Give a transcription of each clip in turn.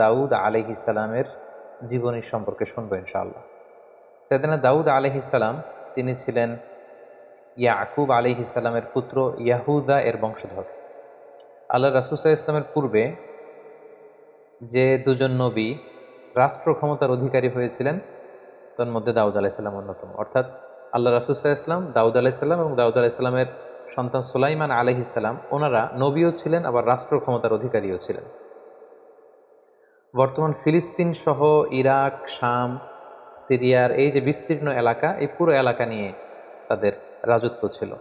দাউদ আলাইহিস সালামের জীবনী সম্পর্কে শুনবো ইনশাআল্লাহ। সৈয়দনা দাউদ আলাইহিস সালাম তিনি ছিলেন ইয়াকুব আলাইহিস সালামের পুত্র ইয়াহুদা এর বংশধর। আল্লাহ রাসূল সাল্লাল্লাহু আলাইহি ওয়াসাল্লামের পূর্বে যে দুজন নবী রাষ্ট্র ক্ষমতার অধিকারী হয়েছিলেন তার মধ্যে দাউদ আলাইহিস সালাম অন্যতম। অর্থাৎ আল্লাহ রাসূল সাল্লাল্লাহু আলাইহি ওয়াসাল্লাম, দাউদ আলাইহিস সালাম এবং দাউদ আলাইহিস সালামের সন্তান সুলাইমান আলাইহিস সালাম, ওনারা নবীও ছিলেন আবার রাষ্ট্র ক্ষমতার অধিকারীও ছিলেন। বর্তমান ফিলিস্তিন সহ ইরাক, শাম, সিরিয়ার এই যে বিস্তীর্ণ এলাকা, এই পুরো এলাকা নিয়ে তাদের রাজত্ব ছিল।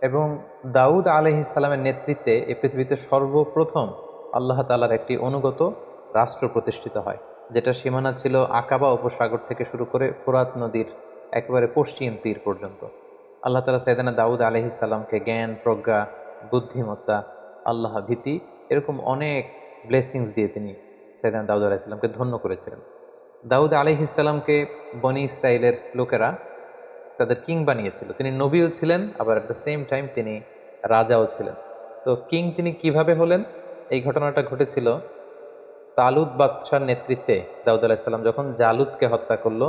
এবং দাউদ আলাইহিস সালামের নেতৃত্বে এই পৃথিবীতে সর্বপ্রথম আল্লাহ তাআলার একটি অনুগত রাষ্ট্র প্রতিষ্ঠিত হয়, যেটা সীমানা ছিল আকাবা উপসাগর থেকে শুরু করে ফোরাত নদীর একেবারে পশ্চিম তীর পর্যন্ত। আল্লাহ তাআলা সাইয়েদনা দাউদ আলাইহিস সালামকে জ্ঞান, প্রজ্ঞা, বুদ্ধিমত্তা, আল্লাহ ভীতি এরকম অনেক ব্লেসিংস দিয়ে তিনি সাইয়েদনা দাউদ আলাইহিস সালামকে ধন্য করেছিলেন। দাউদ আলাইহিস সালামকে বনি ইসরাইলের লোকেরা তাদের কিং বানিয়েছিল। তিনি নবীও ছিলেন, আবার অ্যাট দ্য সেম টাইম তিনি রাজাও ছিলেন। তো কিং তিনি কিভাবে হলেন? এই ঘটনাটা ঘটেছিল তালুত বাদশার নেতৃত্বে। দাউদ আলাইহিস সালাম যখন জালুতকে হত্যা করলো,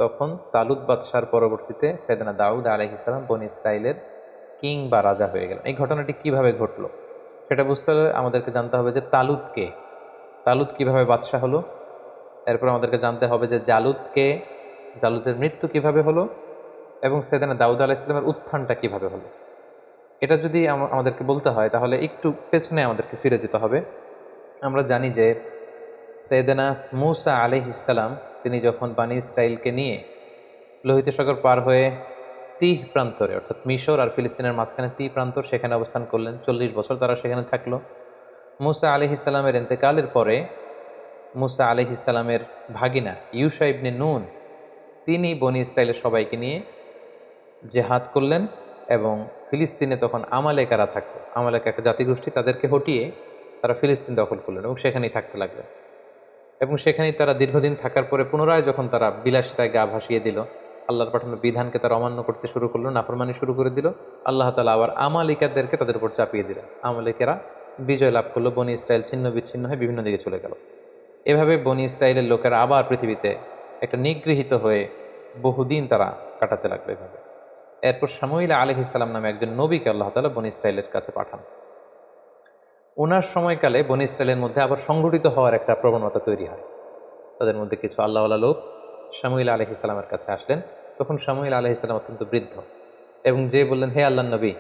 তখন তালুত বাদশার পরবর্তীতে সাইয়েদনা দাউদ আলাইহিস সালাম বনি ইসরাইলের কিং বা রাজা হয়ে গেলেন। এই ঘটনাটি কিভাবে ঘটলো সেটা বুঝতে হলে আমাদেরকে জানতে হবে যে তালুতকে, তালুত কিভাবে বাদশাহ হলো। এরপর আমাদেরকে জানতে হবে যে জালুতকে, জালুতের মৃত্যু কিভাবে হলো, এবং সাইয়েদনা দাউদ আলাইহিস সালামের উত্থানটা কিভাবে হলো। এটা যদি আমাদেরকে বলতে হয় তাহলে একটু পেছনে আমাদেরকে ফিরে যেতে হবে। আমরা জানি যে সাইয়েদনা মূসা আলাইহিস সালাম তিনি যখন বনি ইসরাইলকে নিয়ে লোহিত সাগর পার হয়ে তিহ প্রান্তরে, অর্থাৎ মিশর আর ফিলিস্তিনের মাঝখানে তিহ প্রান্তর, সেখানে অবস্থান করলেন। 40 বছর তারা সেখানে থাকলো। মূসা আলাইহিস সালামের ইন্তেকালের পরে মূসা আলাইহিস সালামের ভাগিনা ইউশা ইবনে নুন তিনি বনি ইসরাইলের সবাইকে নিয়ে জেহাদ করলেন, এবং ফিলিস্তিনে তখন আমালেকারা থাকতো। আমালেকা একটা জাতিগোষ্ঠী, তাদেরকে হটিয়ে তারা ফিলিস্তিন দখল করলেন এবং সেখানেই থাকতে লাগলেন। এবং সেখানেই তারা দীর্ঘদিন থাকার পরে পুনরায় যখন তারা বিলাসিতায় গা ভাসিয়ে দিল, আল্লাহর পাঠানো বিধানকে তারা অমান্য করতে শুরু করলো, নাফরমানি শুরু করে দিল, আল্লাহ তাআলা আবার আমালিকাদেরকে তাদের উপর চাপিয়ে দিলেন। আমালিকেরা বিজয় লাভ করলো, বনি ইসরাইল ছিন্ন বিচ্ছিন্ন হয়ে বিভিন্ন দিকে চলে গেল। এভাবে বনি ইসরাইলের লোকেরা আবার পৃথিবীতে একটা নিগৃহীত হয়ে বহুদিন তারা কাটাতে লাগলো এভাবে। এরপর শামুইল আলাইহিস সালাম নামে একজন নবীকে আল্লাহ তাআলা বনি ইসরাইলের কাছে পাঠান। ওনার সময়কালে বনি ইসরাইলের মধ্যে আবার সংগঠিত হওয়ার একটা প্রবণতা তৈরি হয়। তাদের মধ্যে কিছু আল্লাহওয়ালা লোক শামুইল আলাইহিস সালামের কাছে আসলেন। তখন শামুইল আলাইহিস সালাম অত্যন্ত বৃদ্ধ, এবং যে বললেন, হে আল্লাহর নবী,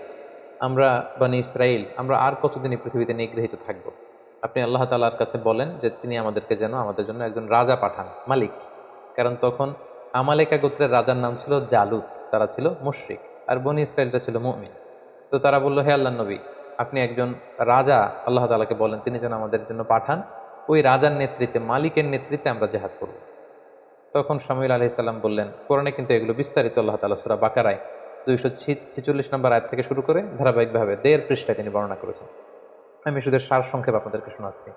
আমরা বনি ইসরাইল আমরা আর কতদিনই পৃথিবীতে নিগৃহীত থাকব? আপনি আল্লাহ তাআলার কাছে বলেন যে তিনি আমাদেরকে যেন আমাদের জন্য একজন রাজা পাঠান, মালিক। কারণ তখন আমালেকা গোত্রের রাজার নাম ছিল জালুত, তারা ছিল মুশরিক, আর বনি ইসরাইলটা ছিল মুমিন। তো তারা বলল, হে আল্লাহর নবী, আপনি একজন রাজা আল্লাহ তাআলাকে বলেন তিনি যেন আমাদের জন্য পাঠান, ওই রাজার নেতৃত্বে, মালিকের নেতৃত্বে আমরা জেহাদ করব। তখন শামুইল আলাইহিস সালাম বললেন, কোরআনে কিন্তু এগুলো বিস্তারিত আল্লাহ তাআলা সূরা বাকারায় 246 নম্বর আয়াত থেকে শুরু করে ধারাবাহিকভাবে 1.5 পৃষ্ঠায় তিনি বর্ণনা করেছেন। আমি শুধু সার সংক্ষেপ আপনাদেরকে শোনাচ্ছি।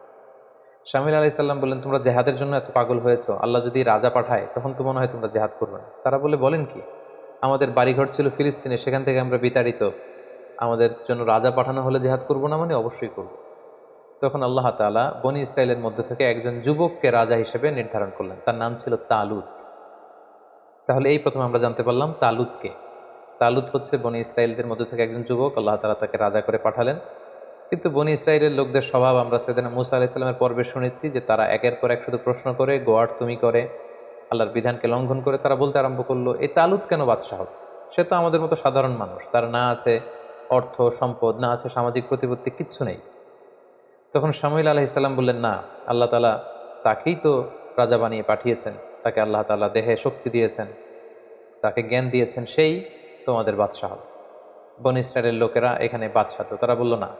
শামুইল আলাইহিস সালাম বললেন, তোমরা জেহাদের জন্য এত পাগল হয়েছো, আল্লাহ যদি রাজা পাঠায় তখন তো মনে হয় তোমরা জেহাদ করবে না। তারা বলেন কি, আমাদের বাড়িঘর ছিল ফিলিস্তিনে, সেখান থেকে আমরা বিতাড়িত, আমাদের জন্য রাজা পাঠানো হলে জেহাদ করব না? মানে অবশ্যই করব। তখন আল্লাহ তাআলা বনি ইসরাইলের মধ্যে থেকে একজন যুবককে রাজা হিসেবে নির্ধারণ করলেন, তার নাম ছিল তালুত। তাহলে এই প্রথমে আমরা জানতে পারলাম তালুতকে। তালুত হচ্ছে বনি ইসরাইলদের মধ্যে থেকে একজন যুবক, আল্লাহ তাআলা তাকে রাজা করে পাঠালেন। কিন্তু বনি ইসরাইলের লোকদের স্বভাব আমরা সাইয়েদনা মূসা আলাইহিস সালামের পর্বে শুনেছি যে তারা একের পর এক শুধু প্রশ্ন করে, গোয়ার তুমি করে, আল্লাহর বিধানকে লঙ্ঘন করে। তারা বলতে আরম্ভ করলো, এই তালুত কেন বাদশাহ হবে? সে তো আমাদের মতো সাধারণ মানুষ, তার না আছে অর্থ সম্পদ, না আছে সামাজিক প্রতিপত্তি, কিচ্ছু নেই। তখন শামুইল আলাইহিস সালাম বললেন, না, আল্লাহ তাআলা তাকেই তো রাজা বানিয়ে পাঠিয়েছেন, তাকে আল্লাহ তাআলা দেহে শক্তি দিয়েছেন, তাকে জ্ঞান দিয়েছেন, সেই তোমাদের বাদশাহ হবে। বনি ইসরাইলের লোকেরা এখানে বাদশাহ, তো তারা বলল, না,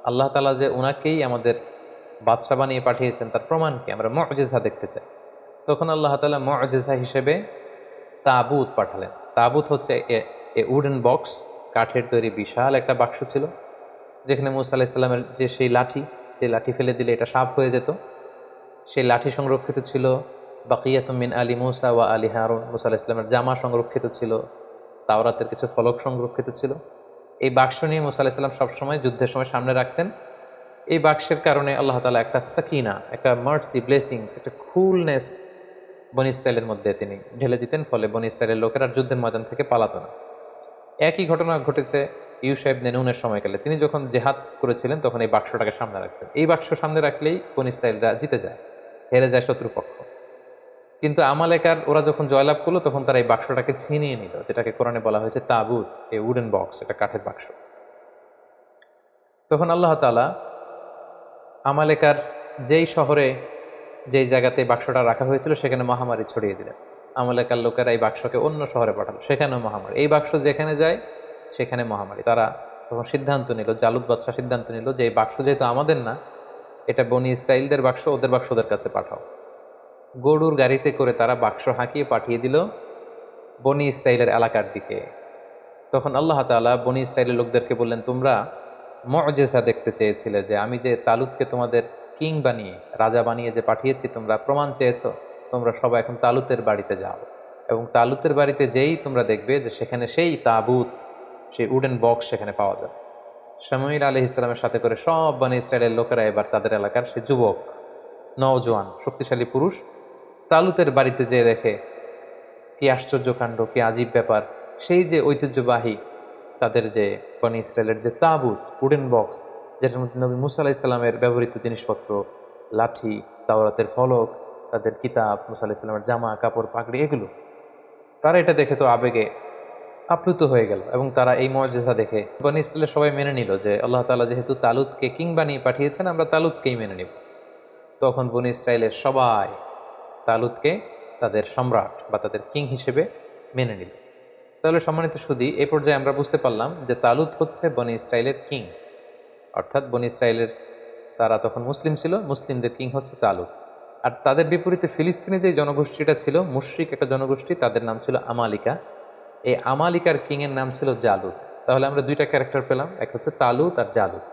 আল্লাহ তাআলা যে ওনাকেই আমাদের বাদশাহ বানিয়ে পাঠিয়েছেন তার প্রমাণ কি? আমরা মুআজিজা দেখতে চাই। তখন আল্লাহ তাআলা মুআজিজা হিসেবে তাবুত পাঠালেন। তাবুত হচ্ছে এ উডেন বক্স, কাঠের তৈরি বিশাল একটা বাক্স ছিল, যেখানে মূসা আলাইহিস সালামের যে সেই লাঠি, যে লাঠি ফেলে দিলে এটা সাপ হয়ে যেত, সেই লাঠি সংরক্ষিত ছিল। বাকিয়াতুম মিন আলি মূসা ওয়া আলি হারুন, মূসা আলাইহিস সালামের জামা সংরক্ষিত ছিল, তাওরাতের কিছু ফলক সংরক্ষিত ছিল। এই বাক্স নিয়ে মূসা আলাইহিস সালাম সবসময় যুদ্ধের সময় সামনে রাখতেন, এই বাক্সের কারণে আল্লাহ তাআলা একটা সাকিনা, একটা মার্সি, ব্লেসিংস, একটা কুলনেস বনী ইসরায়েলের মধ্যে তিনি ঢেলে দিতেন, ফলে বনী ইসরায়েলের লোকেরা যুদ্ধের ময়দান থেকে পালাতো না। একই ঘটনা ঘটেছে ইউশা ইবনে নুনের সময়কালে। তিনি যখন জেহাদ করেছিলেন তখন এই বাক্সটাকে সামনে রাখতেন। এই বাক্স সামনে রাখলেই বনী ইসরায়েলরা জিতে যায়, হেরে যায় শত্রুপক্ষ। কিন্তু আমালেকার ওরা যখন জয়লাভ করলো তখন তারা এই বাক্সটাকে ছিনিয়ে নিল, যেটাকে কোরআনে বলা হয়েছে তাবুত, এই উডেন বক্স, এটা কাঠের বাক্স। তখন আল্লাহ তাআলা আমালেকার যেই শহরে, যেই জায়গাতে বাক্সটা রাখা হয়েছিল সেখানে মহামারী ছড়িয়ে দিলেন। আমালেকার লোকেরা এই বাক্সকে অন্য শহরে পাঠালো, সেখানেও মহামারী। এই বাক্স যেখানে যায় সেখানে মহামারী। তারা তখন সিদ্ধান্ত নিল, জালুত বাদশাহ সিদ্ধান্ত নিল যে এই বাক্স যেহেতু আমাদের না, এটা বনি ইসরাইলদের বাক্স, ওদের বাক্স ওদের কাছে পাঠাও। গরুর গাড়িতে করে তারা বাক্স হাঁকিয়ে পাঠিয়ে দিল বনি ইসরাইলের এলাকার দিকে। তখন আল্লাহ তাআলা বনি ইসরাইলের লোকদেরকে বললেন, তোমরা মুআজিজা দেখতে চেয়েছিলে, যে আমি যে তালুতকে তোমাদের কিং বানিয়ে, রাজা বানিয়ে যে পাঠিয়েছি, তোমরা প্রমাণ চেয়েছো। তোমরা সবাই এখন তালুতের বাড়িতে যাও, এবং তালুতের বাড়িতে যেই তোমরা দেখবে যে সেখানে সেই তাবুত, সেই উডেন বক্স সেখানে পাওয়া যাবে। শামুইল আলাইহিস সালামের সাথে করে সব বনি ইসরাইলের লোকেরা এবার তাদের এলাকার সে যুবক, নওজোয়ান, শক্তিশালী পুরুষ তালুতের বাড়িতে যেয়ে দেখে কি আশ্চর্য কাণ্ড, কি আজীব ব্যাপার। সেই যে ঐতিহ্যবাহী তাদের যে বনি ইসরায়েলের যে তাবুত, উডেন বক্স, যেটার মধ্যে নবী মুসা আলাইহিস সালামের ব্যবহৃত জিনিসপত্র, লাঠি, তাওরাতের ফলক, তাদের কিতাব, মুসা আলাইহিস সালামের জামা কাপড় পাগড়ি, এগুলো তারা এটা দেখে তো আবেগে আপ্লুত হয়ে গেল, এবং তারা এই মুআজিজা দেখে বনি ইসরায়েলের সবাই মেনে নিল যে আল্লাহ তাআলা যেহেতু তালুতকে কিং বানিয়ে পাঠিয়েছেন, আমরা তালুতকেই মেনে নিব। তখন বনি ইসরায়েলের সবাই তালুতকে তাদের সম্রাট বা তাদের কিং হিসেবে মেনে নিল। তাহলে সম্মানিত সুধী, এই পর্যায়ে আমরা বুঝতে পারলাম যে তালুত হচ্ছে বনি ইসরায়েলের কিং, অর্থাৎ বনি ইসরায়েলের তারা তখন মুসলিম ছিল, মুসলিমদের কিং হচ্ছে তালুত। আর তাদের বিপরীতে ফিলিস্তিনে যে জনগোষ্ঠীটা ছিল, মুশরিক একটা জনগোষ্ঠী, তাদের নাম ছিল আমালিকা। এই আমালিকার কিংয়ের নাম ছিল জালুত। তাহলে আমরা দুইটা ক্যারেক্টার পেলাম, এক হচ্ছে তালুত আর জালুত।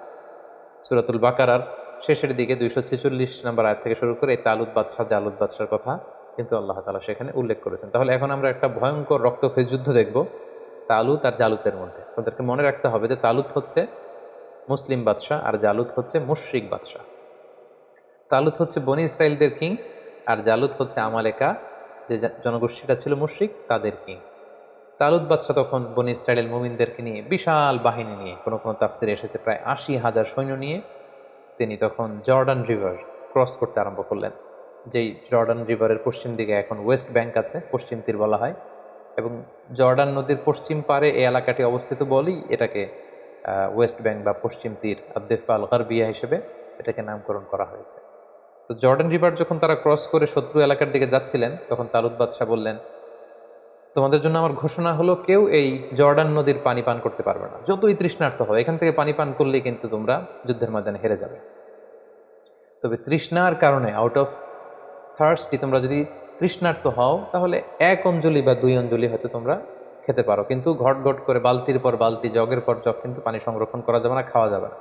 সূরাতুল বাকারার শেষের দিকে 246 নম্বর আয়াত থেকে শুরু করে এই তালুত বাদশাহ, জালুত বাদশার কথা কিন্তু আল্লাহ তাআলা সেখানে উল্লেখ করেছেন। তাহলে এখন আমরা একটা ভয়ঙ্কর রক্তক্ষয়ী যুদ্ধ দেখব তালুত আর জালুতের মধ্যে। ওদেরকে মনে রাখতে হবে যে তালুত হচ্ছে মুসলিম বাদশাহ আর জালুত হচ্ছে মুশরিক বাদশাহ। তালুত হচ্ছে বনি ইসরায়েলদের কিং, আর জালুত হচ্ছে আমালেকা, যে জনগোষ্ঠীটা ছিল মুশরিক, তাদের কিং। তালুত বাদশাহ তখন বনি ইসরায়েলের মুমিনদেরকে নিয়ে বিশাল বাহিনী নিয়ে, কোনো কোনো তাফসিরে এসেছে প্রায় 80,000 সৈন্য নিয়ে তিনি তখন জর্ডান রিভার ক্রস করতে আরম্ভ করলেন। যেই জর্ডান রিভারের পশ্চিম দিকে এখন ওয়েস্ট ব্যাংক আছে, পশ্চিম তীর বলা হয়, এবং জর্ডান নদীর পশ্চিম পারে এই এলাকাটি অবস্থিত বলেই এটাকে ওয়েস্ট ব্যাংক বা পশ্চিম তীর আদ-দিফা আল-গারবিয়া হিসেবে এটাকে নামকরণ করা হয়েছে। তো জর্ডান রিভার যখন তারা ক্রস করে শত্রু এলাকার দিকে যাচ্ছিলেন, তখন তালুত বাদশাহ বললেন, তোমাদের জন্য আমার ঘোষণা হলো, কেউ এই জর্ডান নদীর পানি পান করতে পারবে না, যতই তৃষ্ণার্ত হবে। এখান থেকে পানি পান করলেই কিন্তু তোমরা যুদ্ধের ময়দানে হেরে যাবে। তবে তৃষ্ণার কারণে, আউট অফ থার্স্টি, তোমরা যদি তৃষ্ণার্ত হও তাহলে 1 অঞ্জলি বা 2 অঞ্জলি হয়তো তোমরা খেতে পারো, কিন্তু ঘট ঘট করে বালতির পর বালতি, জগের পর জগ কিন্তু পানি সংরক্ষণ করা যাবে না, খাওয়া যাবে না।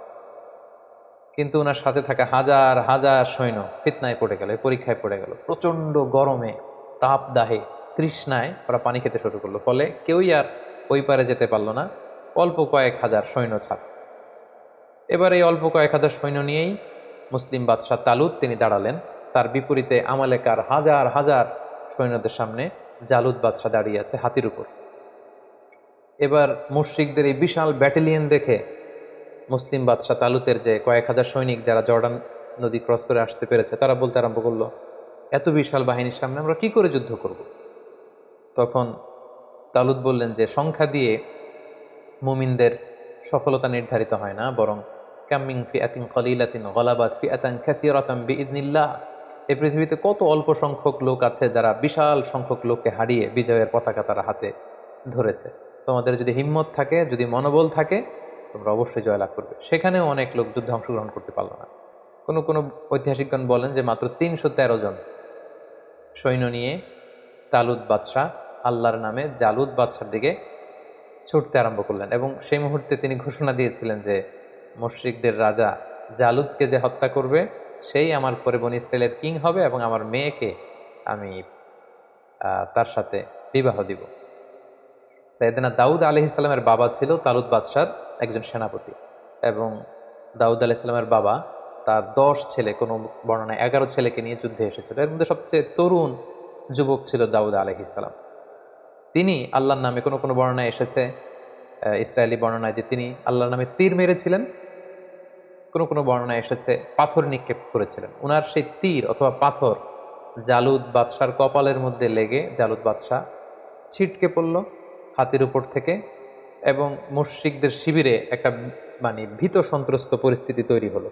কিন্তু ওনার সাথে থাকা হাজার হাজার সৈন্য ফিতনায় পড়ে গেল, পরীক্ষায় পড়ে গেল। প্রচণ্ড গরমে, তাপ দাহে, তৃষ্ণায় ওরা পানি খেতে শুরু করলো, ফলে কেউই আর ওই পারে যেতে পারলো না, অল্প কয়েক হাজার সৈন্য ছাড়া। এবার এই অল্প কয়েক হাজার সৈন্য নিয়েই মুসলিম বাদশাহ তালুত তিনি দাঁড়ালেন। তার বিপরীতে আমালেকার হাজার হাজার সৈন্যদের সামনে জালুত বাদশাহ দাঁড়িয়ে আছে হাতির উপর। এবার মুশরিকদের এই বিশাল ব্যাটালিয়ন দেখে মুসলিম বাদশাহ তালুতের যে কয়েক হাজার সৈনিক যারা জর্ডান নদী ক্রস করে আসতে পেরেছে, তারা বলতে আরম্ভ করলো, এত বিশাল বাহিনীর সামনে আমরা কি করে যুদ্ধ করব? তখন তালুত বললেন যে সংখ্যা দিয়ে মুমিনদের সফলতা নির্ধারিত হয় না, বরং কামিং ফিআতিন কলিলাতিন গলাবাত ফিআতান কাসীরাতান বিইذনিল্লাহ। এই পৃথিবীতে কত অল্প সংখ্যক লোক আছে যারা বিশাল সংখ্যক লোককে হারিয়ে বিজয়ের পতাকা তারা হাতে ধরেছে। তোমাদের যদি হিম্মত থাকে, যদি মনোবল থাকে, তোমরা অবশ্যই জয়লাভ করবে। সেখানেও অনেক লোক যুদ্ধে অংশগ্রহণ করতে পারলো না। কোনো কোনো ঐতিহাসিকগণ বলেন যে মাত্র 313 জন সৈন্য নিয়ে তালুত বাদশাহ আল্লাহর নামে জালুত বাদশার দিকে ছুটতে আরম্ভ করলেন, এবং সেই মুহূর্তে তিনি ঘোষণা দিয়েছিলেন যে মুশরিকদের রাজা জালুতকে যে হত্যা করবে সেই আমার পরে বনি ইসরায়েলের কিং হবে, এবং আমার মেয়েকে আমি তার সাথে বিবাহ দিব। সাইয়েদনা দাউদ আলাইহিস সালামের বাবা ছিল তালুত বাদশার একজন সেনাপতি, এবং দাউদ আলাইহিস সালামের বাবা তার 10 ছেলে, কোনো বর্ণনায় 11 ছেলেকে নিয়ে যুদ্ধে এসেছিল। এর মধ্যে সবচেয়ে তরুণ যুবক ছিল দাউদ আলাইহিসসালাম। তিনি আল্লাহর নামে কোনো কোনো বর্ণনায় এসেছে, ইসরায়েলি বর্ণনায়, যে তিনি আল্লাহর নামে তীর মেরেছিলেন। কোনো কোনো বর্ণনায় এসেছে পাথর নিক্ষেপ করেছিলেন। উনার সেই তীর অথবা পাথর জালুদ বাদশার কপালের মধ্যে লেগে জালুদ বাদশাহ ছিটকে পড়ল হাতির উপর থেকে, এবং মুশরিকদের শিবিরে একটা মানে ভীত সন্ত্রস্ত পরিস্থিতি তৈরি হলো,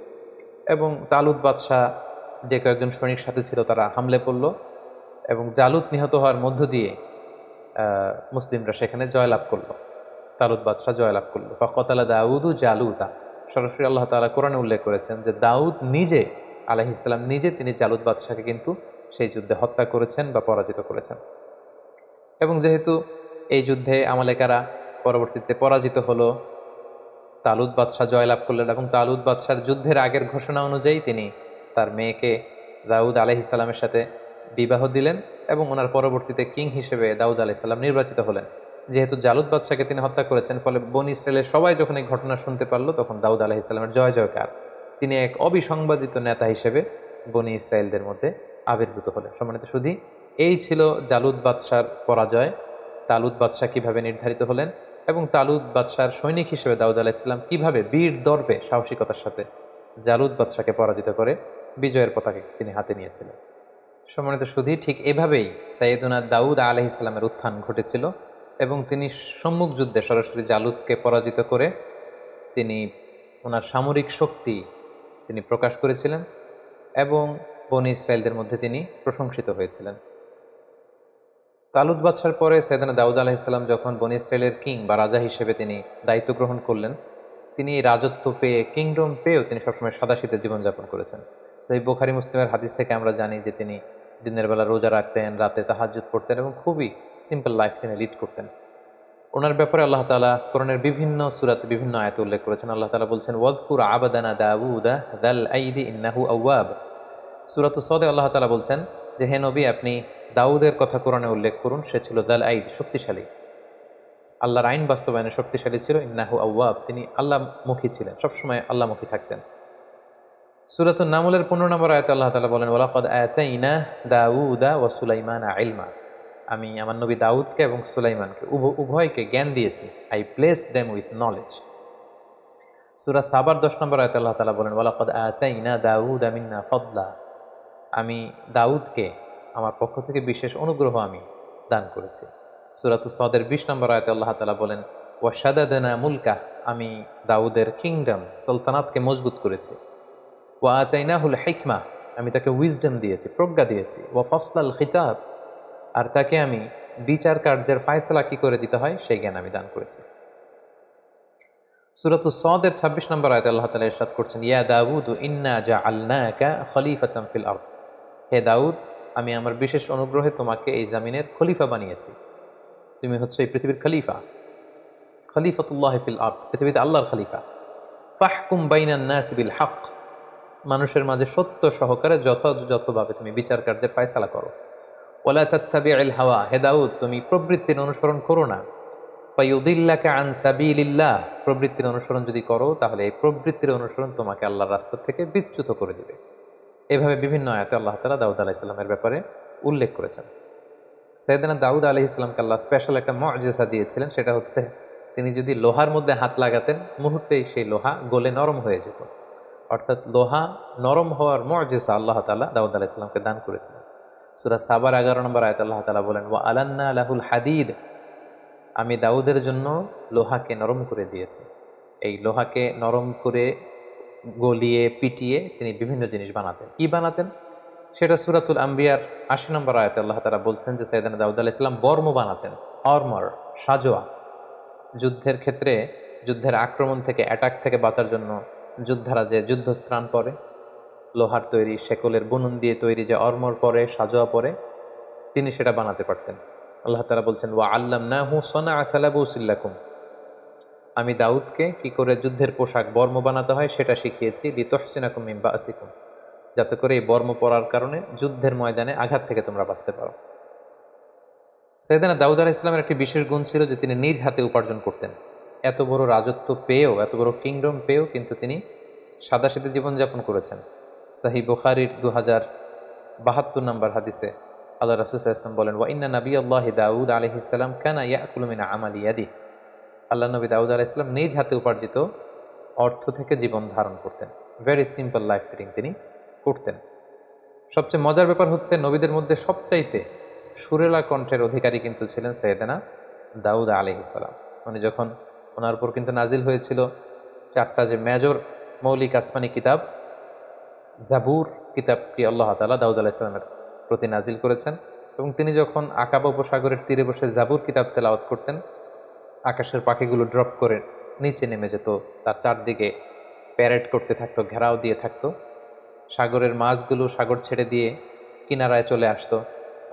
এবং তালুত বাদশাহ যে কয়েকজন সৈনিক সাথে ছিল তারা হামলে পড়ল, এবং জালুত নিহত হওয়ার মধ্য দিয়ে মুসলিমরা সেখানে জয়লাভ করলো। তালুত বাদশাহ জয়লাভ করলো। ফাকতালা দাউদু জালুতা, সরাসরি আল্লাহ তাআলা কোরআনে উল্লেখ করেছেন যে দাউদ নিজে আলাইহিসসালাম নিজে তিনি জালুত বাদশাহকে কিন্তু সেই যুদ্ধে হত্যা করেছেন বা পরাজিত করেছেন। এবং যেহেতু এই যুদ্ধে আমালেকারা পরবর্তীতে পরাজিত হলো, তালুত বাদশাহ জয়লাভ করলেন, এবং তালুত বাদশার যুদ্ধের আগের ঘোষণা অনুযায়ী তিনি তার মেয়েকে দাউদ আলাইহিসসালামের সাথে বিবাহ দিলেন, এবং ওনার পরবর্তীতে কিং হিসেবে দাউদ আলাইহিসসালাম নির্বাচিত হলেন। যেহেতু জালুত বাদশাকে তিনি হত্যা করেছেন, ফলে বনী ইসরায়েলের সবাই যখন এই ঘটনা শুনতে পারলো, তখন দাউদ আলাইহিসসালামের জয় জয়কার। তিনি এক অবিসংবাদিত নেতা হিসেবে বনী ইসরায়েলদের মধ্যে আবির্ভূত হলেন। সম্মানিত সুধী, এই ছিল জালুত বাদশার পরাজয়। তালুত বাদশাহ কিভাবে নির্ধারিত হলেন, এবং তালুত বাদশার সৈনিক হিসেবে দাউদ আলাইহিসসালাম কিভাবে বীর দর্পে সাহসিকতার সাথে জালুত বাদশাকে পরাজিত করে বিজয়ের পতাকা তিনি হাতে নিয়েছিলেন। সম্মানিত সুধী, ঠিক এভাবেই সাইয়েদুনা দাউদ আলাইহিসসালামের উত্থান ঘটেছিল, এবং তিনি সম্মুখ যুদ্ধে সরাসরি জালুতকে পরাজিত করে তিনি ওনার সামরিক শক্তি তিনি প্রকাশ করেছিলেন, এবং বনী ইসরায়েলদের মধ্যে তিনি প্রশংসিত হয়েছিলেন। তালুত বাদশার পরে সাইয়েদনা দাউদ আলাইহিসসালাম যখন বনী ইসরায়েলের কিং বা রাজা হিসেবে তিনি দায়িত্ব গ্রহণ করলেন, তিনি এই রাজত্ব পেয়ে, কিংডম পেয়েও তিনি সবসময় সাদাসিধে জীবনযাপন করেছেন। তো এই বুখারী মুসলিমের হাদিস থেকে আমরা জানি যে তিনি দিনের বেলা রোজা রাখতেন, রাতে তাহাজ্জুদ পড়তেন, এবং খুবই সিম্পল লাইফ তিনি লিড করতেন। ওনার ব্যাপারে আল্লাহ তাআলা কোরআনের বিভিন্ন সূরাতে বিভিন্ন আয়াতে উল্লেখ করেছেন। আল্লাহ তাআলা বলছেন, ওয়াযকুর আবাদানা দাউদা যাল আইদি ইন্নাহু আওয়াব। সূরাতুস সাদে আল্লাহ তাআলা বলছেন যে, হে নবী, আপনি দাউদের কথা কোরআনে উল্লেখ করুন, সে ছিল যাল আইদ, শক্তিশালী, আল্লাহর আইন বাস্তবায়নে শক্তিশালী ছিল। ইন্নাহু আওয়াব, তিনি আল্লাহমুখী ছিলেন, সবসময় আল্লাহমুখী থাকতেন। সূরাতুন নামলের 15 নম্বর আয়াতে আল্লাহ তাআলা বলেন, ওয়ালাকাদ আতাইনা দাউদা ওয়া সুলাইমানা ইলমা। আমি আমার নবী দাউদকে এবং সুলাইমানকে উভয়কে জ্ঞান দিয়েছি। I placed them with knowledge. সূরা সাবার 10 নম্বর আয়াতে আল্লাহ তাআলা বলেন, ওয়ালাকাদ আতাইনা দাউদা মিন্না ফাদলা। আমি দাউদকে আমার পক্ষ থেকে বিশেষ অনুগ্রহ আমি দান করেছি। সূরাতুস সাদের 20 নম্বর আয়াতে আল্লাহ তাআলা বলেন, ওয়া শাদাদানা মুলকা। আমি দাউদের কিংডম, সালতানাতকে মজবুত করেছি। ওয়া আতাইনাহুল হিকমা। আমি তাকে উইজডম দিয়েছি, প্রজ্ঞা দিয়েছি। ওয়া ফাসলাল খিতাব। আর তাকে আমি বিচার কার্যের ফায়সালা কি করে দিতে হয় সেই জ্ঞান আমি দান করেছি। সূরাতুস সাদের 26 নম্বর আয়াতে আল্লাহ তাআলা ইরশাদ করছেন, ইয়া দাউদ ইন্না জাআলনাকা খলিফাতান ফিল আরদ। হে দাউদ, আমি আমার বিশেষ অনুগ্রহে তোমাকে এই জমিনের খলিফা বানিয়েছি। তুমি হচ্ছে এই পৃথিবীর খলিফা, খলিফাতুল্লাহি ফিল আরদ, পৃথিবীতে আল্লাহর খলিফা। ফাহকুম বাইনান নাস বিল হক। মানুষের মাঝে সত্য সহকারে যথাযথভাবে তুমি বিচার কার্যের ফায়সালা করো। ওয়ালা তাত্তাবিউল হাওয়া। হে দাউদ, তুমি প্রবৃত্তির অনুসরণ করো না। ফায়ুদিল্লাকা আন সাবিলিল্লাহ। প্রবৃত্তির অনুসরণ যদি করো, তাহলে এই প্রবৃত্তির অনুসরণ তোমাকে আল্লাহর রাস্তা থেকে বিচ্যুত করে দিবে। এভাবে বিভিন্ন আয়াতে আল্লাহ তাআলা দাউদ আলাইহিস সালামের ব্যাপারে উল্লেখ করেছেন। সাইয়েদনা দাউদ আলাইহিস সালামকে আল্লাহ স্পেশাল একটা মুআজিজা দিয়েছিলেন, সেটা হচ্ছে তিনি যদি লোহার মধ্যে হাত লাগাতেন, মুহূর্তেই সেই লোহা গলে নরম হয়ে যেত। অর্থাৎ লোহা নরম হওয়ার মুআজিজা আল্লাহ তাআলা দাউদ আলাইহিস সালামকে দান করেছিলেন। সূরা সাবার 11 নম্বর আয়াতে আল্লাহ তাআলা বলেন, ওয়া আলান্না লাহুল হাদিদ। আমি দাউদের জন্য লোহাকে নরম করে দিয়েছি। এই লোহাকে নরম করে গলিয়ে পিটিয়ে তিনি বিভিন্ন জিনিস বানাতেন। কি বানাতেন সেটা সূরাতুল আম্বিয়ার 80 নম্বর আয়াতে আল্লাহ তাআলা বলছেন যে সাইয়েদনা দাউদ আলাইহিস সালাম বর্ম বানাতেন, আর্মার, সাজোয়া। যুদ্ধের ক্ষেত্রে, যুদ্ধের আক্রমণ থেকে, অ্যাটাক থেকে বাঁচার জন্য যোদ্ধারা যে যুদ্ধস্ত্রাণ পরে, লোহার তৈরি শেকলের বুনন দিয়ে তৈরি যে আর্মার পরে, সাজোয়া পরে, তিনি সেটা বানাতে পারতেন। আল্লাহ তাআলা বলছেন, ওয়া আল্লামনাহু সনাআতা লাবুসিল লাকুম। আমি দাউদকে কি করে যুদ্ধের পোশাক বর্ম বানাতে হয় সেটা শিখিয়েছি। লিতুহসিনাকুম মিন বাসিকুম, যাতে করে এই বর্ম পরার কারণে যুদ্ধের ময়দানে আঘাত থেকে তোমরা বাঁচতে পারো। সাইয়েদনা দাউদ আলাইহিস সালামের একটি বিশেষ গুণ ছিল যে তিনি নিজ হাতে উপার্জন করতেন। এত বড় রাজত্ব পেয়েও, এত বড় কিংডম পেয়েও কিন্তু তিনি সাদাসিধে জীবনযাপন করেছেন। সহিহ বুখারীর 2072 নম্বর হাদিসে আল্লাহ রাসূল সাল্লাল্লাহু আলাইহি ওয়াসাল্লাম বলেন, ওয়া ইন্না নাবিয়াল্লাহি দাউদ আলাইহিস সালাম কানা ইয়াকুলু মিন আমালি ইয়াদিহি। আল্লাহ নবী দাউদ আলাইহিস সালাম নিজ হাতে উপার্জিত অর্থ থেকে জীবন ধারণ করতেন। ভেরি সিম্পল লাইফ লিডিং তিনি করতেন। সবচেয়ে মজার ব্যাপার হচ্ছে, নবীদের মধ্যে সবচাইতে সুরেলা কণ্ঠের অধিকারী কিন্তু ছিলেন সাইয়েদনা দাউদ আলাইহিস সালাম। উনি যখন ওনার উপর কিন্তু নাজিল হয়েছিল 4টা যে মেজর মৌলিক আসমানি কিতাব, জাবুর কিতাবটি আল্লাহ তাআলা দাউদ আলাইহিস সালামের প্রতি নাজিল করেছেন, এবং তিনি যখন আকাবা উপসাগরের তীরে বসে জাবুর কিতাব তেলাওয়াত করতেন, আকাশের পাখিগুলো ড্রপ করে নিচে নেমে যেত, তার চারদিকে প্যারেড করতে থাকতো, ঘেরাও দিয়ে থাকতো। সাগরের মাছগুলো সাগর ছেড়ে দিয়ে কিনারায় চলে আসতো।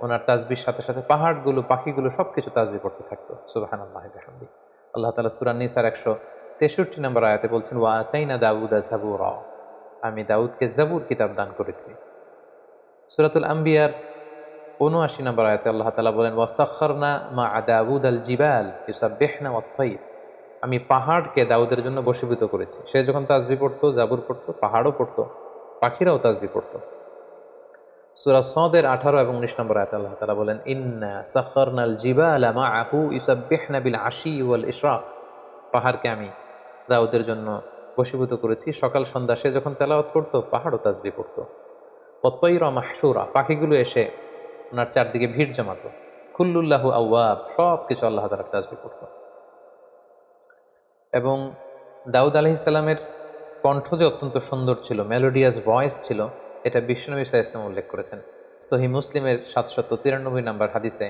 ওনার তাসবির সাথে সাথে পাহাড়গুলো, পাখিগুলো সব কিছু তাসবিহ করতে থাকতো। সুবহানাল্লাহি বিহামদিহি। আল্লাহ তাআলা সূরা নিসার 163 নম্বর আয়াতে বলছেন, ওয়া আতাইনা দাউদা জাবুরা, আমি দাউদকে জাবুর কিতাব দান করেছি। সূরাতুল আম্বিয়ার 79 নম্বর আয়াতে আল্লাহ তাআলা বলেন, ওয়া সাখখারনা মা দাউদ আল জিবাল ইউসাব্বিহনা ওয়াত তাইর, আমি পাহাড়কে দাউদের জন্য বশীভূত করেছি। সে যখন তাসবিহ পড়তো, জাবুর পড়তো, পাহাড়ও পড়তো, পাখিরাও তাসবিহ পড়তো। সূরা সদের 18 এবং 19 নম্বর আয়াতে আল্লাহ তাআলা বলেন, ইন্না সাখখারনাল জিবালা মাআহু ইউসাব্বিহনা বিল আশি ওয়াল ইশরাক, পাহাড়কে আমি দাউদের জন্য বশীভূত করেছি। সকাল সন্ধ্যা সে যখন তেলাওয়াত করতো, পাহাড়ও তাসবিহ পড়তো। ওয়াত তাইরা মাহশুরা, পাখিগুলো এসে ওনার চারদিকে ভিড় জমাতো। কুল্লুল্লাহু আওয়াব, সব কিছু আল্লাহ তাআলার তাসবিহ পড়তো। এবং দাউদ আলাইহিস সালামের কণ্ঠ যে অত্যন্ত সুন্দর ছিল, মেলোডিয়াস ভয়েস ছিল, এটা বিশ্বনবী সাল্লাল্লাহু আলাইহি ওয়াসাল্লাম উল্লেখ করেছেন। সহিহ মুসলিমের 793 নম্বর হাদিসে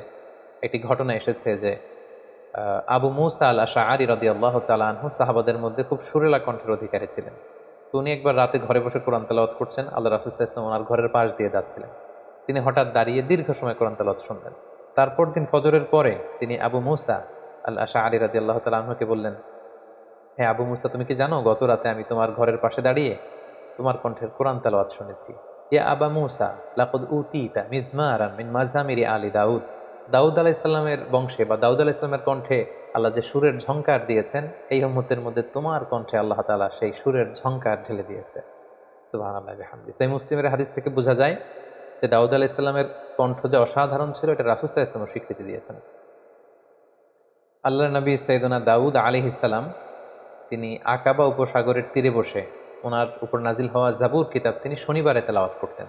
একটি ঘটনা এসেছে যে আবু মুসা আল আশআরী রাদিয়াল্লাহু তাআলা আনহু সাহাবাদের মধ্যে খুব সুরেলা কণ্ঠের অধিকারী ছিলেন। তো উনি একবার রাতে ঘরে বসে কোরআন তেলাওয়াত করছেন, আল্লাহ রাসূল সাল্লাল্লাহু আলাইহি ওয়াসাল্লাম ওনার ঘরের পাশ দিয়ে যাচ্ছিলেন। তিনি হঠাৎ দাঁড়িয়ে দীর্ঘ সময় কোরআন তেলাওয়াত শুনলেন। তারপর দিন ফজরের পরে তিনি আবু মুসা আল আশআরী রাদিয়াল্লাহু তাআলা আনহুকে বললেন, হ্যাঁ আবু মুসা, তুমি কি জানো গত রাতে আমি তোমার ঘরের পাশে দাঁড়িয়ে তোমার কণ্ঠের কোরআন তেলাওয়াত শুনেছি। ইয়া আবা মুসা লাকাদ উতিতা মিজমারান মিন মাজামিরি আলি দাউদ, দাউদ আলাইহিস সালামের বংশে বা দাউদ আলাইহিস সালামের কণ্ঠে আল্লাহ যে সুরের ঝংকার দিয়েছেন, এই উম্মতের মধ্যে তোমার কণ্ঠে আল্লাহ তাআলা সেই সুরের ঝংকার ঢেলে দিয়েছে। সুবহানাল্লাহি ওয়া বিহামদিহি। সহিহ মুসলিমের হাদিস থেকে বোঝা যায় যে দাউদ আলাইহিস সালামের কণ্ঠ যে অসাধারণ ছিল, এটা রাসূল সাল্লাল্লাহু আলাইহি ওয়াসাল্লাম স্বীকৃতি দিয়েছেন। আল্লাহর নবী সাইয়েদনা দাউদ আলাইহিস সালাম তিনি আকাবা উপসাগরের তীরে বসে ওনার উপর নাজিল হওয়া জাবুর কিতাব তিনি শনিবারে তেলাওয়াত করতেন।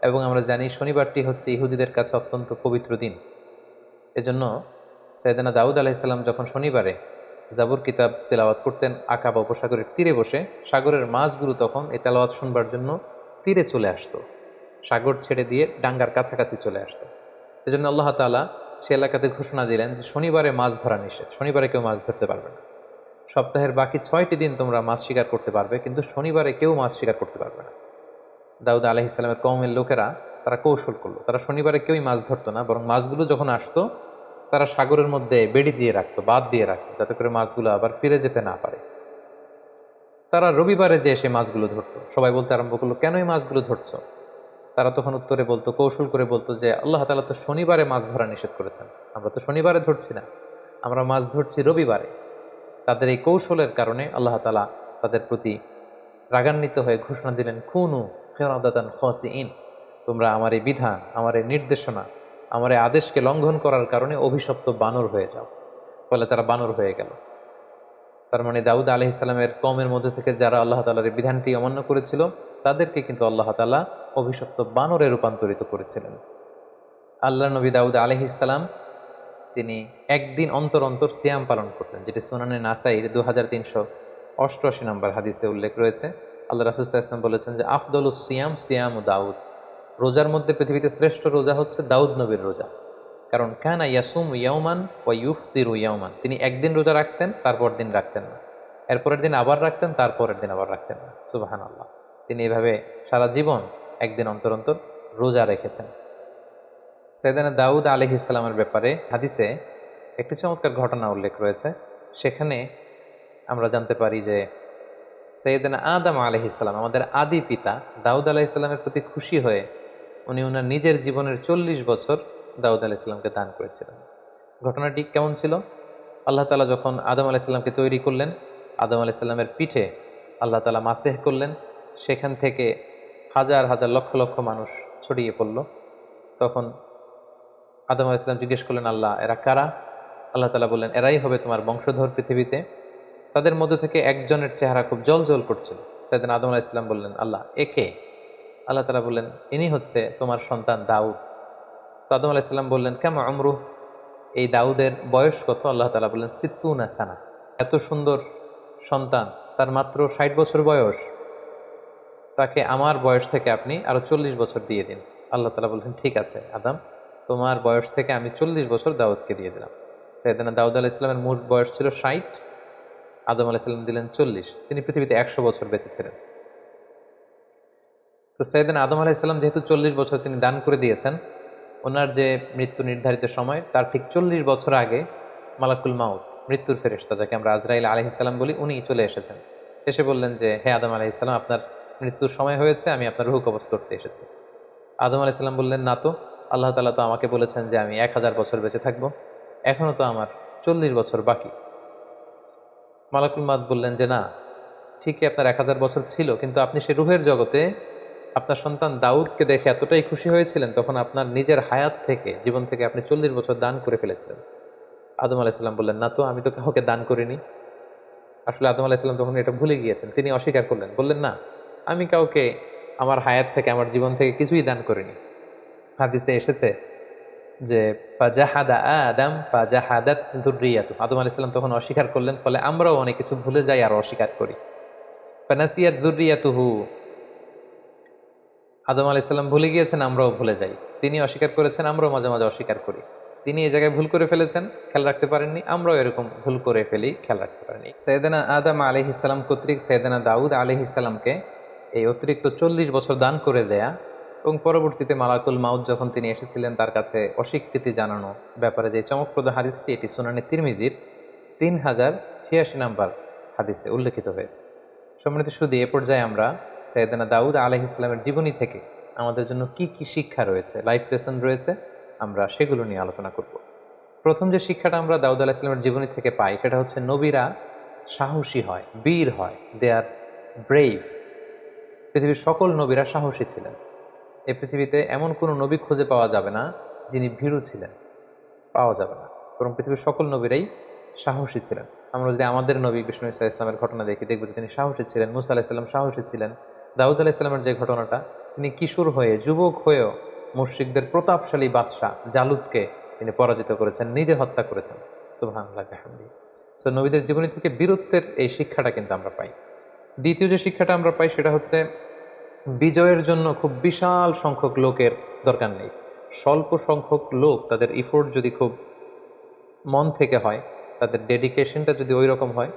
এবং আমরা জানি শনিবারটি হচ্ছে ইহুদিদের কাছে অত্যন্ত পবিত্র দিন। এজন্য সাইয়েদনা দাউদ আলাইহিস সালাম যখন শনিবারে জাবুর কিতাব তেলাওয়াত করতেন আকাবা উপসাগরের তীরে বসে, সাগরের মাছগুলো তখন এই তেলাওয়াত শুনবার জন্য তীরে চলে আসতো, সাগর ছেড়ে দিয়ে ডাঙ্গার কাছাকাছি চলে আসতো। এজন্য আল্লাহ তাআলা সে এলাকাতে ঘোষণা দিলেন যে শনিবারে মাছ ধরা নিষেধ, শনিবারে কেউ মাছ ধরতে পারবে না। সপ্তাহের বাকি 6টি দিন তোমরা মাছ শিকার করতে পারবে, কিন্তু শনিবারে কেউ মাছ শিকার করতে পারবে না। দাউদ আলাইহিস সালামের কওমের লোকেরা তারা কৌশল করলো, তারা শনিবারে কেউই মাছ ধরতো না, বরং মাছগুলো যখন আসতো তারা সাগরের মধ্যে বেড়ি দিয়ে রাখতো, বাঁধ দিয়ে রাখতো, যাতে করে মাছগুলো আবার ফিরে যেতে না পারে। তারা রবিবারে যে এসে মাছগুলো ধরতো। সবাই বলতে আরম্ভ করলো, কেন এই মাছগুলো ধরছো? তারা তখন উত্তরে বলতো, কৌশল করে বলতো যে আল্লাহ তাআলা তো শনিবারে মাছ ধরা নিষেধ করেছেন, আমরা তো শনিবারে ধরছি না, আমরা মাছ ধরছি রবিবারে। তাদের এই কৌশলের কারণে আল্লাহ তাআলা তাদের প্রতি রাগান্বিত হয়ে ঘোষণা দিলেন, খুনু কিরাদাতান খাসিইন, তোমরা আমার এই বিধান, আমার এই নির্দেশনা, আমার এই আদেশকে লঙ্ঘন করার কারণে অভিশপ্ত বানর হয়ে যাও। ফলে তারা বানর হয়ে গেল। তার মানে দাউদ আলাইহিস সালামের কওমের মধ্যে থেকে যারা আল্লাহ তাআলার এই বিধানটি অমান্য করেছিল, তাদেরকে কিন্তু আল্লাহ তাআলা অভিশপ্ত বানরে রূপান্তরিত করেছিলেন। আল্লাহর নবী দাউদ আলাইহিস সালাম তিনি একদিন অন্তর অন্তর সিয়াম পালন করতেন, যেটি সুনানে নাসাইর 2388 নম্বর হাদিসে উল্লেখ রয়েছে। আল্লাহ রাসূল সাল্লাল্লাহু আলাইহি ওয়াসাল্লাম বলেছেন যে আফদলুস সিয়াম সিয়ামু দাউদ, রোজার মধ্যে পৃথিবীতে শ্রেষ্ঠ রোজা হচ্ছে দাউদ নবীর রোজা। কারণ কানা ইয়াসুমু ইয়াওমান ওয়া ইউফতিরু ইয়াওমান, তিনি একদিন রোজা রাখতেন, তারপর দিন রাখতেন না, এরপরের দিন আবার রাখতেন, তারপরের দিন আবার রাখতেন না। সুবহানাল্লাহ। তিনি এভাবে সারা জীবন একদিন অন্তর অন্তর রোজা রেখেছেন। সাইয়েদনা দাউদ আলাইহিস সালামের ব্যাপারে হাদিসে একটি চমৎকার ঘটনা উল্লেখ রয়েছে। সেখানে আমরা জানতে পারি যে সাইয়েদনা আদম আলাইহিস সালাম, আমাদের আদি পিতা, দাউদ আলাইহিস সালামের প্রতি খুশি হয়ে উনি ওনার নিজের জীবনের 40 বছর দাউদ আলাইহিস সালামকে দান করেছিলেন। ঘটনাটি কেমন ছিল? আল্লাহ তাআলা যখন আদম আলাইহিস সালামকে তৈরি করলেন, আদম আলাইহিস সালামের পিঠে আল্লাহ তাআলা মাসেহ করলেন, সেখান থেকে হাজার হাজার লক্ষ লক্ষ মানুষ ছড়িয়ে পড়ল। তখন আদম আলাইহিস সালাম জিজ্ঞেস করলেন, আল্লাহ এরা কারা? আল্লাহ তাআলা বললেন, এরাই হবে তোমার বংশধর পৃথিবীতে। তাদের মধ্যে থেকে একজনের চেহারা খুব জ্বলজ্বল করছিল। সাইয়েদনা আদম আলাইহিস সালাম বললেন, আল্লাহ একে? আল্লাহ তাআলা বললেন, ইনি হচ্ছে তোমার সন্তান দাউদ। তো আদম আলাইহিস সালাম বললেন, কামা আমরুহ, এই দাউদের বয়স কত? আল্লাহ তাআলা বললেন, সিত্তুনা সানা। এত সুন্দর সন্তান, তার মাত্র 60 বছর বয়স, তাকে আমার বয়স থেকে আপনি আরো 40 বছর দিয়ে দিন। আল্লাহ তাআলা বললেন, ঠিক আছে আদম, তোমার বয়স থেকে আমি 40 বছর দাউদকে দিয়ে দিলাম। সাইয়েদনা দাউদ আলাইহিস সালামের মোট বয়স ছিল 60, আদম আলাইহিস সালাম দিলেন 40। তিনি পৃথিবীতে 100 বছর বেঁচে ছিলেন। তো সাইয়েদনা আদম আলাইহিস সালাম যেহেতু 40 বছর তিনি দান করে দিয়েছেন, ওনার যে মৃত্যু নির্ধারিত সময় তার ঠিক 40 বছর আগে মালাকুল মাউত, মৃত্যুর ফেরেশতা, যাকে আমরা আজরাইল আলাইহিস সালাম বলি, উনি চলে এসেছেন। এসে বললেন যে, হে আদম আলাইহিস সালাম, আপনার মৃত্যুর সময় হয়েছে, আমি আপনার রূহ কবজ করতে এসেছি। আদম আলাইহিস সালাম বললেন, না তো, আল্লাহ তাআলা তো আমাকে বলেছেন যে আমি 1000 বছর বেঁচে থাকবো, এখনো তো আমার 40 বছর বাকি। মালাকুল মাউত বললেন যে, না, ঠিকই আপনার 1000 বছর ছিল, কিন্তু আপনি সে রুহের জগতে আপনার সন্তান দাউদকে দেখে এতটাই খুশি হয়েছিলেন, তখন আপনার নিজের হায়াত থেকে, জীবন থেকে আপনি 40 বছর দান করে ফেলেছিলেন। আদম আলাইহিস সালাম বললেন, না তো, আমি তো কাউকে দান করিনি। আসলে আদম আলাইহিস সালাম তখন এটা ভুলে গিয়েছেন, তিনি অস্বীকার করলেন, বললেন, না, আমি কাউকে আমার হায়াত থেকে, আমার জীবন থেকে কিছুই দান করিনি। হাদিসে এসেছে যে ফাজাহাদা আদম ফাজাহাদাত যুররিয়াতু, আদম আলাইহিস সালাম তখন অস্বীকার করলেন, ফলে আমরাও অনেক কিছু ভুলে যাই আর অস্বীকার করি। ফানাসিয়াত যুররিয়াতুহু, আদম আলাইহিস সালাম ভুলে গিয়েছেন, আমরাও ভুলে যাই। তিনি অস্বীকার করেছেন, আমরাও মাঝে মাঝে অস্বীকার করি। তিনি এই জায়গায় ভুল করে ফেলেছেন, খেয়াল রাখতে পারেননি, আমরাও এরকম ভুল করে ফেলি, খেয়াল রাখতে পারিনি। সাইয়েদনা আদম আলাইহিস সালাম কর্তৃক সাইয়েদনা দাউদ আলাইহিস সালামকে এই অতিরিক্ত 40 বছর দান করে দেয়া, এবং পরবর্তীতে মালাকুল মাউত যখন তিনি এসেছিলেন তার কাছে অস্বীকৃতি জানানো ব্যাপারে যে চমকপ্রদ হাদিসটি, এটি সুনানে তিরমিজির 3086 নম্বর হাদিসে উল্লেখিত হয়েছে। সম্মানিত সুধী, এ পর্যায়ে আমরা সাইয়েদনা দাউদ আলাইহিস সালামের জীবনী থেকে আমাদের জন্য কি কি শিক্ষা রয়েছে, লাইফ লেসন রয়েছে, আমরা সেগুলো নিয়ে আলোচনা করব। প্রথম যে শিক্ষাটা আমরা দাউদ আলাইহিস সালামের জীবনী থেকে পাই, সেটা হচ্ছে নবীরা সাহসী হয়, বীর হয়, দে আর ব্রেভ। পৃথিবীর সকল নবীরা সাহসী ছিলেন। এই পৃথিবীতে এমন কোনো নবী খুঁজে পাওয়া যাবে না যিনি ভীরু ছিলেন, পাওয়া যাবে না, বরং পৃথিবীর সকল নবীরাই সাহসী ছিলেন। আমরা যদি আমাদের নবী বিষ্ণু ঈসা ইসলামের ঘটনা দেখি, দেখব যে তিনি সাহসী ছিলেন। মুসা আলাইহিসসালাম সাহসী ছিলেন। দাউদ আলাইহিসসালামের যে ঘটনাটা, তিনি কিশোর হয়ে, যুবক হয়েও মুশরিকদের প্রতাপশালী বাদশাহ জালুতকে তিনি পরাজিত করেছেন, নিজে হত্যা করেছেন। সুবহানাল্লাহ বিহামদিহি। সো নবীদের জীবনী থেকে বীরত্বের এই শিক্ষাটা কিন্তু আমরা পাই। দ্বিতীয় যে শিক্ষাটা আমরা পাই, সেটা হচ্ছে বিজয়ের জন্য খুব বিশাল সংখ্যক লোকের দরকার নেই। স্বল্প সংখ্যক লোক, তাদের ইফোর্ট যদি খুব মন থেকে হয়, তাদের ডেডিকেশনটা যদি ওই রকম হয়,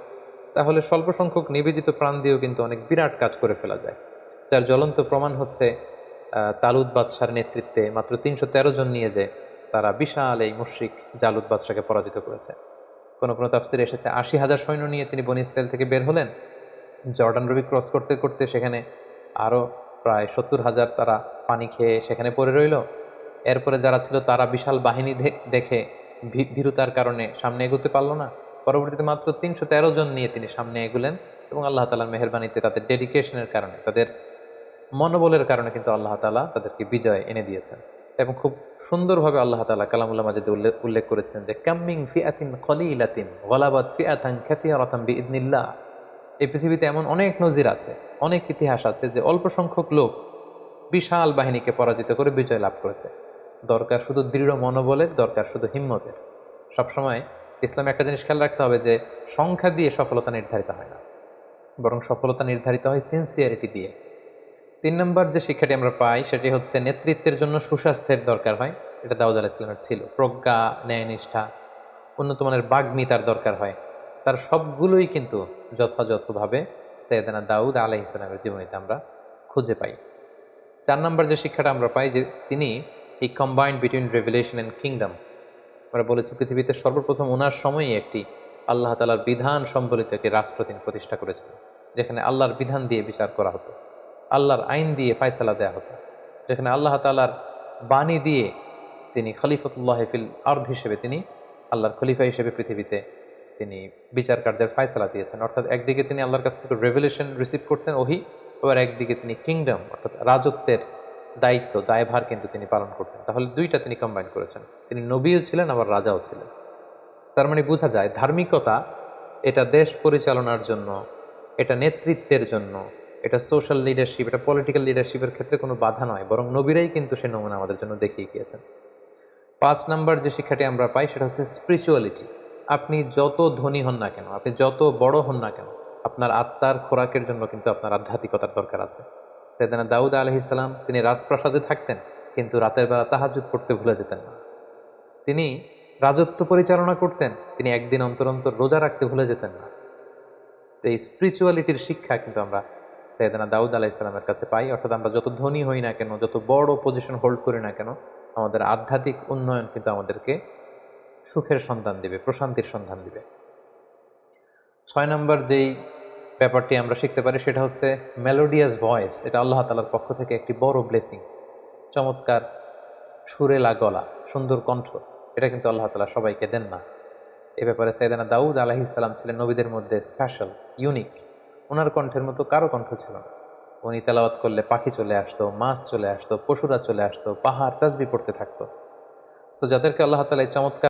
তাহলে স্বল্প সংখ্যক নিবেদিত প্রাণ দিয়েও কিন্তু অনেক বিরাট কাজ করে ফেলা যায়। যার জ্বলন্ত প্রমাণ হচ্ছে তালুত বাদশার নেতৃত্বে মাত্র 313 জন নিয়ে যে তারা বিশাল এই মুশরিক জালুত বাদশাকে পরাজিত করেছে। কোনো কোনো তাফসিরে এসেছে 80,000 সৈন্য নিয়ে তিনি বনী ইসরায়েল থেকে বের হলেন। জর্ডান নদী ক্রস করতে করতে সেখানে আরও প্রায় 70,000 তারা পানি খেয়ে সেখানে পড়ে রইল। এরপরে যারা ছিল তারা বিশাল বাহিনী দেখে ভীরুতার কারণে সামনে এগোতে পারল না। পরবর্তীতে মাত্র 313 জন নিয়ে তিনি সামনে এগুলেন, এবং আল্লাহ তাআলার মেহেরবানিতে, তাদের ডেডিকেশনের কারণে, তাদের মনোবলের কারণে কিন্তু আল্লাহ তাআলা তাদেরকে বিজয় এনে দিয়েছেন। এবং খুব সুন্দরভাবে আল্লাহ তাআলা কালামুল্লাহ মাজিদে উল্লেখ করেছেন যে কাম্মিং ফিআতিন কলিলাতিন গলাবাত ফিআতান কাসীরাতান বিইذনিল্লাহ। এই পৃথিবীতে এমন অনেক নজির আছে, অনেক ইতিহাস আছে যে অল্প সংখ্যক লোক বিশাল বাহিনীকে পরাজিত করে বিজয় লাভ করেছে। দরকার শুধু দৃঢ় মনোবলের, দরকার শুধু হিম্মতের। সবসময় ইসলামে একটা জিনিস খেয়াল রাখতে হবে যে সংখ্যা দিয়ে সফলতা নির্ধারিত হয় না, বরং সফলতা নির্ধারিত হয় সিনসিয়ারিটি দিয়ে। 3 নম্বর যে শিক্ষাটি আমরা পাই, সেটি হচ্ছে নেতৃত্বের জন্য সুস্বাস্থ্যের দরকার হয়। এটা দাউদ আলাইহিস সালামের ছিল। প্রজ্ঞা, ন্যায়নিষ্ঠা, উন্নত মানের বাগ্মিতার দরকার হয়। তার সবগুলোই কিন্তু যথাযথভাবে সাইয়েদনা দাউদ আলাইহিস সালামের জীবনীতে আমরা খুঁজে পাই। 4 নম্বর যে শিক্ষাটা আমরা পাই, যে তিনি এই combined between revelation and kingdom. আমরা বলেছি পৃথিবীতে সর্বপ্রথম ওনার সময়ই একটি আল্লাহ তাআলার বিধান সম্বলিত একটি রাষ্ট্র তিনি প্রতিষ্ঠা করেছিলেন, যেখানে আল্লাহর বিধান দিয়ে বিচার করা হতো, আল্লাহর আইন দিয়ে ফায়সালা দেওয়া হতো, যেখানে আল্লাহ তাআলার বাণী দিয়ে তিনি খলিফাতুল্লাহ ফিল আরদ হিসেবে, তিনি আল্লাহর খলিফা হিসেবে পৃথিবীতে তিনি বিচার কার্যের ফায়সালা দিয়েছেন। অর্থাৎ একদিকে তিনি আল্লাহর কাছ থেকে রেভেলেশন রিসিভ করতেন, ওহী, আবার একদিকে তিনি কিংডম অর্থাৎ রাজত্বের দায়িত্ব দায়ভার কিন্তু তিনি পালন করতেন। তাহলে দুইটা তিনি কম্বাইন করেছেন, তিনি নবীও ছিলেন আবার রাজাও ছিলেন। তার মানে বোঝা যায় ধার্মিকতা এটা দেশ পরিচালনার জন্য, এটা নেতৃত্বের জন্য, এটা সোশ্যাল লিডারশিপ, এটা পলিটিক্যাল লিডারশিপের ক্ষেত্রে কোনো বাধা নয়, বরং নবীরাই কিন্তু সে নমুনা আমাদের জন্য দেখিয়ে গিয়েছেন। 5 নাম্বার যে শিক্ষাটি আমরা পাই সেটা হচ্ছে স্পিরিচুয়ালিটি। আপনি যত ধনী হন না কেন, আপনি যত বড় হন না কেন, আপনার আত্মার খোরাকের জন্য কিন্তু আপনার আধ্যাত্মিকতার দরকার আছে। সাইয়েদনা দাউদ আলাইহিস সালাম তিনি রাজপ্রাসাদে থাকতেন, কিন্তু রাতের বেলা তাহাজ্জুদ পড়তে ভুলে যেতেন না। তিনি রাজত্ব পরিচালনা করতেন, তিনি একদিন অন্তর অন্তর রোজা রাখতে ভুলে যেতেন না। তো এই স্পিরিচুয়ালিটির শিক্ষা কিন্তু আমরা সাইয়েদনা দাউদ আলাইহিস সালামের কাছে পাই। অর্থাৎ আমরা যত ধনী হই না কেন, যত বড় পজিশন হোল্ড করি না কেন, আমাদের আধ্যাত্মিক উন্নয়ন কিন্তু আমাদেরকে সুখের সন্ধান দিবে, প্রশান্তির সন্ধান দিবে। 6 নাম্বার যেই ব্যাপারটি আমরা শিখতে পারি সেটা হচ্ছে মেলোডিয়াস ভয়েস। এটা আল্লাহ তাআলার পক্ষ থেকে একটি বড় ব্লেসিং। চমৎকার সুরেলা গলা, সুন্দর কণ্ঠ, এটা কিন্তু আল্লাহ তাআলা সবাইকে দেন না। এ ব্যাপারে সাইয়েদনা দাউদ আলাইহিস সালাম ছিলেন নবীদের মধ্যে স্পেশাল, ইউনিক। ওনার কণ্ঠের মতো কারো কণ্ঠ ছিল না। উনি তেলাওয়াত করলে পাখি চলে আসতো, মাছ চলে আসতো, পশুরা চলে আসতো, পাহাড় তাসবিহ পড়তে থাকতো। সো যাদেরকে আল্লাহ তাআলা এই চমৎকার